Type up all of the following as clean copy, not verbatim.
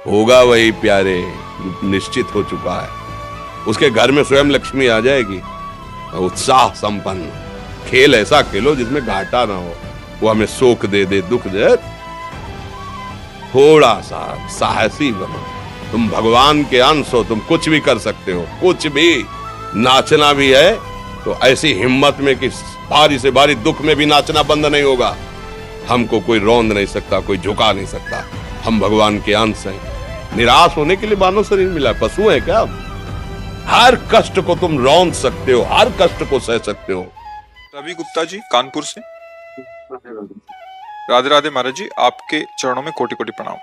होगा वही प्यारे जो निश्चित हो चुका है। उसके घर में स्वयं लक्ष्मी आ जाएगी। उत्साह संपन्न खेल ऐसा खेलो जिसमें घाटा ना हो। वो हमें शोक दे दे, दुख दे, थोड़ा सा साहसी बनो। तुम भगवान के अंश हो, तुम कुछ भी कर सकते हो, कुछ भी। नाचना भी है तो ऐसी हिम्मत में कि भारी से भारी दुख में भी नाचना बंद नहीं होगा। हमको कोई रौंद नहीं सकता, कोई झुका नहीं सकता। हम भगवान के अंश हैं। निराश होने के लिए मानव शरीर मिला, पशु है क्या? हर कष्ट को तुम रौंद सकते हो, हर कष्ट को सह सकते हो। रवि गुप्ता जी, कानपुर से। राधे राधे महाराज जी, आपके चरणों में कोटि कोटि प्रणाम।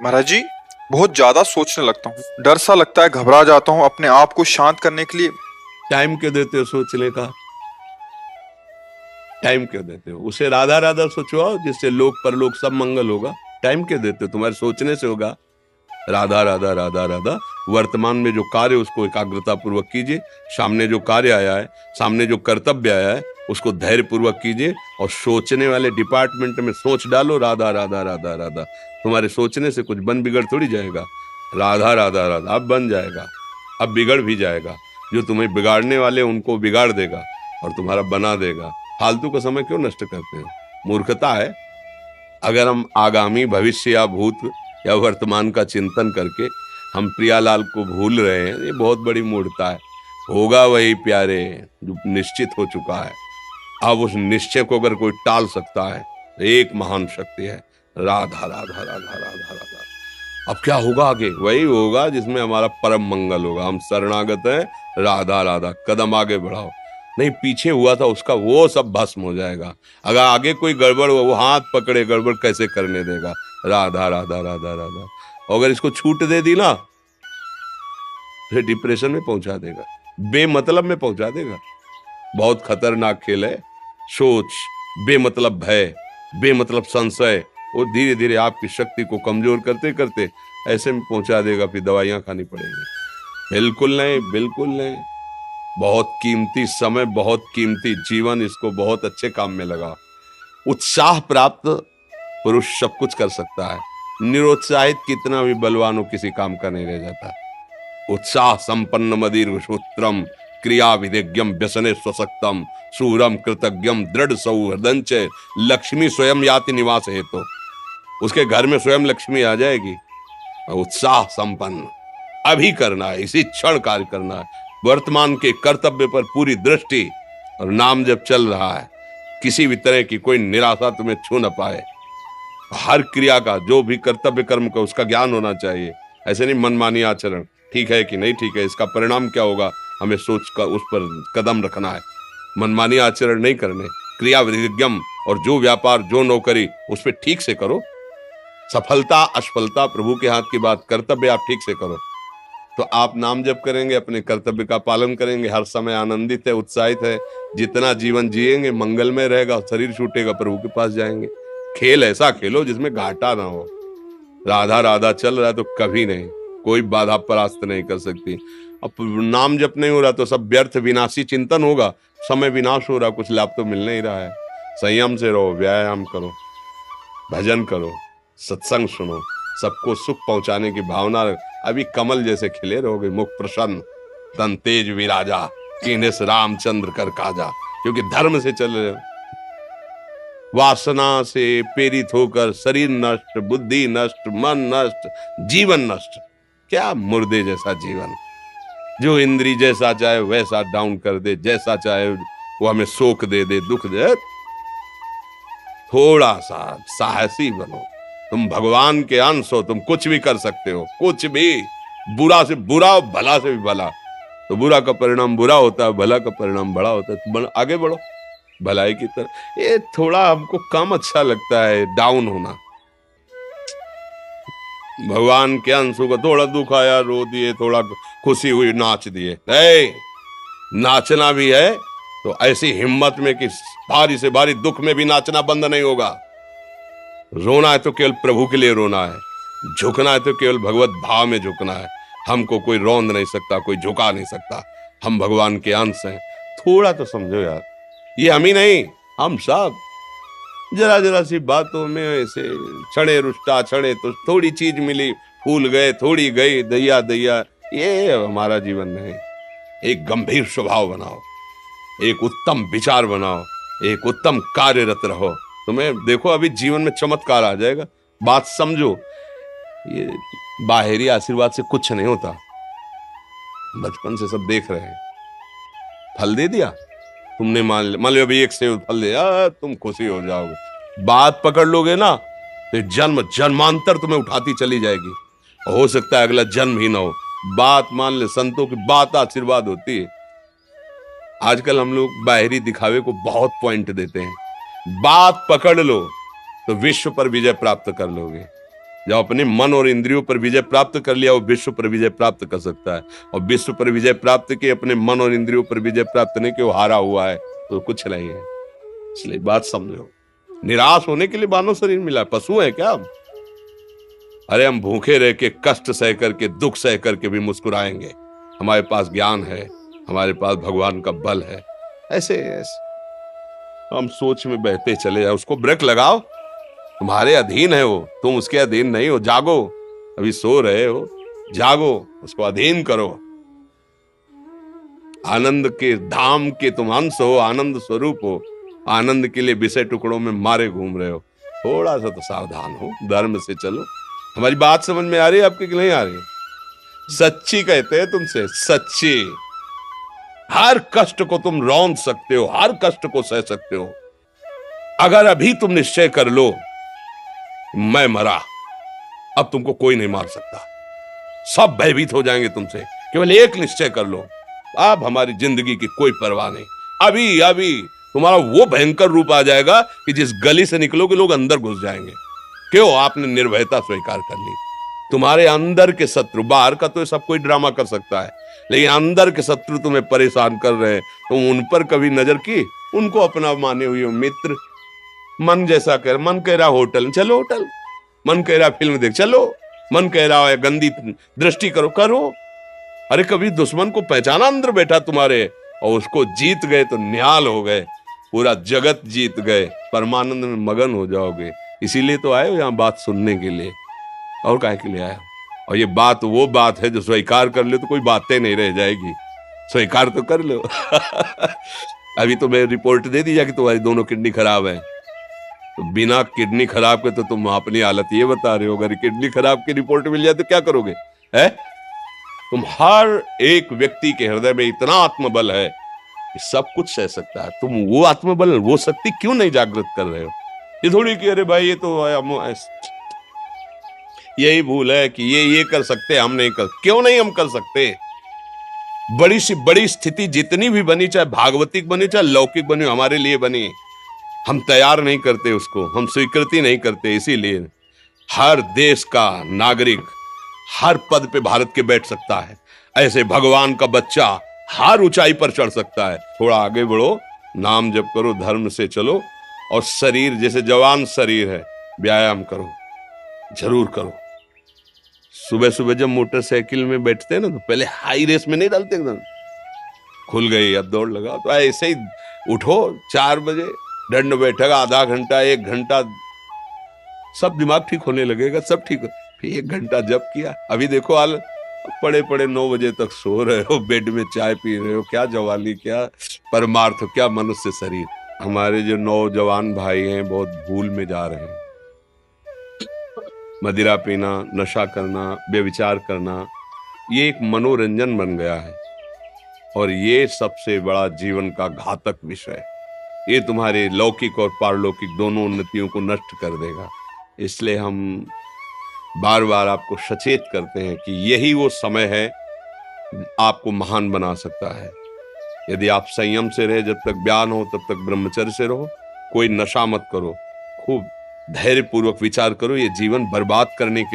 महाराज जी, बहुत ज्यादा सोचने लगता हूँ, डर सा लगता है, घबरा जाता हूँ। अपने आप को शांत करने के लिए टाइम क्यों देते हो सोचने का? टाइम क्यों देते हो? उसे राधा राधा सोचो, जिससे लोक परलोक सब मंगल होगा। टाइम क्यों देते हो? तुम्हारे सोचने से होगा। राधा राधा राधा राधा। वर्तमान में जो कार्य उसको एकाग्रता पूर्वक कीजिए। सामने जो कार्य आया है, सामने जो कर्तव्य आया है, उसको धैर्य पूर्वक कीजिए। और सोचने वाले डिपार्टमेंट में सोच डालो राधा राधा राधा राधा। तुम्हारे सोचने से कुछ बन बिगड़ थोड़ी जाएगा। राधा राधा राधा अब बन जाएगा, अब बिगड़ भी जाएगा। जो तुम्हें बिगाड़ने वाले उनको बिगाड़ देगा और तुम्हारा बना देगा। फालतू का समय क्यों नष्ट करते हो? मूर्खता है। अगर हम आगामी भविष्य या भूत या वर्तमान का चिंतन करके हम प्रियालाल को भूल रहे हैं, ये बहुत बड़ी मूर्खता है। होगा वही प्यारे जो निश्चित हो चुका है। अब उस निश्चय को अगर कोई टाल सकता है तो एक महान शक्ति है, राधा राधा राधा राधा राधा। अब क्या होगा आगे? वही होगा जिसमें हमारा परम मंगल होगा। हम शरणागत हैं, राधा राधा। कदम आगे बढ़ाओ। नहीं, पीछे हुआ था उसका वो सब भस्म हो जाएगा। अगर आगे कोई गड़बड़ हुआ, वो हाथ पकड़े गड़बड़ कैसे करने देगा? राधा राधा राधा राधा। अगर इसको छूट दे दी ना, फिर डिप्रेशन में पहुंचा देगा, बेमतलब में पहुंचा देगा। बहुत खतरनाक खेल है। सोच, बेमतलब भय, बेमतलब संशय, वो धीरे धीरे आपकी शक्ति को कमजोर करते करते ऐसे में पहुंचा देगा, फिर दवाइयां खानी पड़ेगी। बिल्कुल नहीं, बिल्कुल नहीं। बहुत कीमती समय, बहुत कीमती जीवन, इसको बहुत अच्छे काम में लगा। उत्साह प्राप्त पुरुष सब कुछ कर सकता है। निरुत्साहित कितना भी बलवान हो, किसी काम का नहीं रह जाता। उत्साह संपन्न मदीर सूत्रम क्रिया विधिज्ञम व्यसने स्वसक्तम सूरम कृतज्ञम दृढ़ सौहृदंच लक्ष्मी स्वयं याति निवास हेतु। उसके घर में स्वयं लक्ष्मी आ जाएगी। उत्साह संपन्न अभी करना है, इसी क्षण कार्य करना है। वर्तमान के कर्तव्य पर पूरी दृष्टि और नाम जब चल रहा है, किसी भी तरह की कोई निराशा तुम्हें छू न पाए। हर क्रिया का, जो भी कर्तव्य कर्म का, उसका ज्ञान होना चाहिए। ऐसे नहीं मनमानी आचरण, ठीक है कि नहीं ठीक है, इसका परिणाम क्या होगा, हमें सोच कर उस पर कदम रखना है। मनमानी आचरण नहीं करने। क्रिया विधिज्ञम, और जो व्यापार जो नौकरी उस पर ठीक से करो। सफलता असफलता प्रभु के हाथ की बात, कर्तव्य आप ठीक से करो तो आप नाम जप करेंगे, अपने कर्तव्य का पालन करेंगे, हर समय आनंदित है, उत्साहित है। जितना जीवन जिएंगे मंगलमय रहेगा। शरीर छूटेगा, प्रभु के पास जाएंगे। खेल ऐसा खेलो जिसमें घाटा ना हो। राधा राधा चल रहा है तो कभी नहीं, कोई बाधा परास्त नहीं कर सकती। अब नाम जप नहीं हो रहा तो सब व्यर्थ विनाशी चिंतन होगा। समय विनाश हो रहा, कुछ लाभ तो मिल नहीं रहा है। संयम से रहो, व्यायाम करो, भजन करो, सत्संग सुनो, सबको सुख पहुंचाने की भावना। अभी कमल जैसे खिले रहोगे, मुख प्रसन्न, तन तेज विराजा, कीनेस रामचंद्र कर काजा। क्योंकि धर्म से चल रहे हो। वासना से प्रेरित होकर शरीर नष्ट, बुद्धि नष्ट, मन नष्ट, जीवन नष्ट। क्या मुर्दे जैसा जीवन, जो इंद्री जैसा चाहे वैसा डाउन कर दे, जैसा चाहे वो हमें शोक दे दे, दुख दे। थोड़ा सा साहसी बनो। तुम भगवान के अंश हो, तुम कुछ भी कर सकते हो, कुछ भी। बुरा से बुरा, भला से भी भला। तो बुरा का परिणाम बुरा होता है, भला का परिणाम बड़ा होता है। तो आगे बढ़ो भलाई की तरफ। ये थोड़ा हमको कम अच्छा लगता है डाउन होना। भगवान के अंशों का थोड़ा दुख आया रो दिए, थोड़ा खुशी हुई नाच दिए। नहीं, नाचना भी है तो ऐसी हिम्मत में कि भारी से भारी दुख में भी नाचना बंद नहीं होगा। रोना है तो केवल प्रभु के लिए रोना है, झुकना है तो केवल भगवत भाव में झुकना है। हमको कोई रौंद नहीं सकता, कोई झुका नहीं सकता। हम भगवान के अंश हैं। थोड़ा तो समझो यार, ये हम ही नहीं, हम सब। जरा जरा सी बातों में ऐसे छड़े रुष्टा छड़े तो थोड़ी चीज मिली, फूल गए, थोड़ी गई, दैया दैया। ये हमारा जीवन नहीं। एक गंभीर स्वभाव बनाओ, एक उत्तम विचार बनाओ, एक उत्तम कार्यरत रहो। तुम्हें देखो अभी जीवन में चमत्कार आ जाएगा। बात समझो, ये बाहरी आशीर्वाद से कुछ नहीं होता। बचपन से सब देख रहे हैं। फल दे दिया तुमने, मान लो अभी एक सेब फल दिया, तुम खुशी हो जाओगे। बात पकड़ लोगे ना तो जन्म जन्मांतर तुम्हें उठाती चली जाएगी। हो सकता है अगला जन्म ही ना हो। बात मान ले, संतों की बात आशीर्वाद होती है। आजकल हम लोग बाहरी दिखावे को बहुत पॉइंट देते हैं। बात पकड़ लो तो विश्व पर विजय प्राप्त कर लोगे। जब अपने मन और इंद्रियों पर विजय प्राप्त कर लिया, वो विश्व पर विजय प्राप्त कर सकता है। और विश्व पर विजय प्राप्त किए, अपने मन और इंद्रियों पर विजय प्राप्त नहीं कि वो हारा हुआ है तो कुछ नहीं है। इसलिए बात समझो। निराश होने के लिए मानव शरीर मिला, पशु है क्या हम? अरे हम भूखे रह के, कष्ट सह करके, दुख सह करके भी मुस्कुराएंगे। हमारे पास ज्ञान है, हमारे पास भगवान का बल है। ऐसे हम सोच में बहते चले जाओ। उसको ब्रेक लगाओ। तुम्हारे अधीन है वो, तुम उसके अधीन नहीं हो। जागो, अभी सो रहे हो, जागो, उसको अधीन करो। आनंद के धाम के तुम अंश हो, आनंद स्वरूप हो। आनंद के लिए विषय टुकड़ों में मारे घूम रहे हो। थोड़ा सा तो सावधान हो, धर्म से चलो। हमारी बात समझ में आ रही है आपकी कि नहीं आ रही? सच्ची कहते हैं तुमसे, सच्ची। हर कष्ट को तुम रौंद सकते हो, हर कष्ट को सह सकते हो। अगर अभी तुम निश्चय कर लो मैं मरा, अब तुमको कोई नहीं मार सकता। सब भयभीत हो जाएंगे तुमसे। केवल एक निश्चय कर लो, अब हमारी जिंदगी की कोई परवाह नहीं। अभी अभी तुम्हारा वो भयंकर रूप आ जाएगा कि जिस गली से निकलोगे लोग अंदर घुस जाएंगे। क्यों? आपने निर्भयता स्वीकार कर ली। तुम्हारे अंदर के शत्रु, बाहर का तो सब कोई ड्रामा कर सकता है, लेकिन अंदर के शत्रु तुम्हें परेशान कर रहे हैं। तुम उन पर कभी नजर की? उनको अपना माने हुए मित्र। मन जैसा कर, मन कह रहा होटल चलो होटल, मन कह रहा फिल्म देख चलो, मन कह रहा है गंदी दृष्टि करो करो। अरे कभी दुश्मन को पहचाना अंदर बैठा तुम्हारे, और उसको जीत गए तो निहाल हो गए, पूरा जगत जीत गए, परमानंद में मगन हो जाओगे। इसीलिए तो आए हो यहाँ बात सुनने के लिए, और काहे के लिए आए हो? और ये बात वो बात है जो स्वीकार कर ले तो कोई बातें नहीं रह जाएगी। स्वीकार तो कर लो। अभी तो मैं रिपोर्ट दे दी जा कि तुम्हारी दोनों किडनी खराब है। तो बिना किडनी खराब के तो तुम अपनी हालत ये बता रहे हो। अगर किडनी खराब की रिपोर्ट मिल जाए तो क्या करोगे? है तुम हर एक व्यक्ति के हृदय में इतना आत्मबल है कि सब कुछ सह सकता है। तुम वो आत्मबल, वो शक्ति क्यों नहीं जागृत कर रहे हो? ये थोड़ी कि अरे भाई ये तो यही भूल है कि ये कर सकते, हम नहीं कर। क्यों नहीं हम कर सकते? बड़ी सी बड़ी स्थिति जितनी भी बनी, चाहे भागवतिक बनी चाहे लौकिक बनी, हमारे लिए बनी, हम तैयार नहीं करते उसको, हम स्वीकृति नहीं करते। इसीलिए हर देश का नागरिक हर पद पे भारत के बैठ सकता है। ऐसे भगवान का बच्चा हर ऊंचाई पर चढ़ सकता है। थोड़ा आगे बढ़ो, नाम जप करो, धर्म से चलो, और शरीर जैसे जवान शरीर है, व्यायाम करो, जरूर करो। सुबह सुबह जब मोटरसाइकिल में बैठते हैं ना तो पहले हाई रेस में नहीं डालते, एकदम खुल गई अब दौड़ लगा। तो ऐसे ही उठो 4 बजे, दंड बैठक आधा घंटा 1 घंटा, सब दिमाग ठीक होने लगेगा, सब ठीक। फिर 1 घंटा जप किया। अभी देखो हाल, पड़े पड़े 9 बजे तक सो रहे हो, बेड में चाय पी रहे हो। क्या जवानी, क्या परमार्थ, क्या मनुष्य शरीर। हमारे जो नौजवान भाई हैं बहुत भूल में जा रहे हैं। मदिरा पीना, नशा करना, व्यभिचार करना, ये एक मनोरंजन बन गया है, और ये सबसे बड़ा जीवन का घातक विषय है। ये तुम्हारे लौकिक और पारलौकिक दोनों उन्नतियों को नष्ट कर देगा। इसलिए हम बार बार आपको सचेत करते हैं कि यही वो समय है आपको महान बना सकता है। यदि आप संयम से रहे, जब तक ज्ञान हो तब तक ब्रह्मचर्य से रहो, कोई नशा मत करो, खूब धैर्य पूर्वक विचार करो। ये जीवन बर्बाद करने के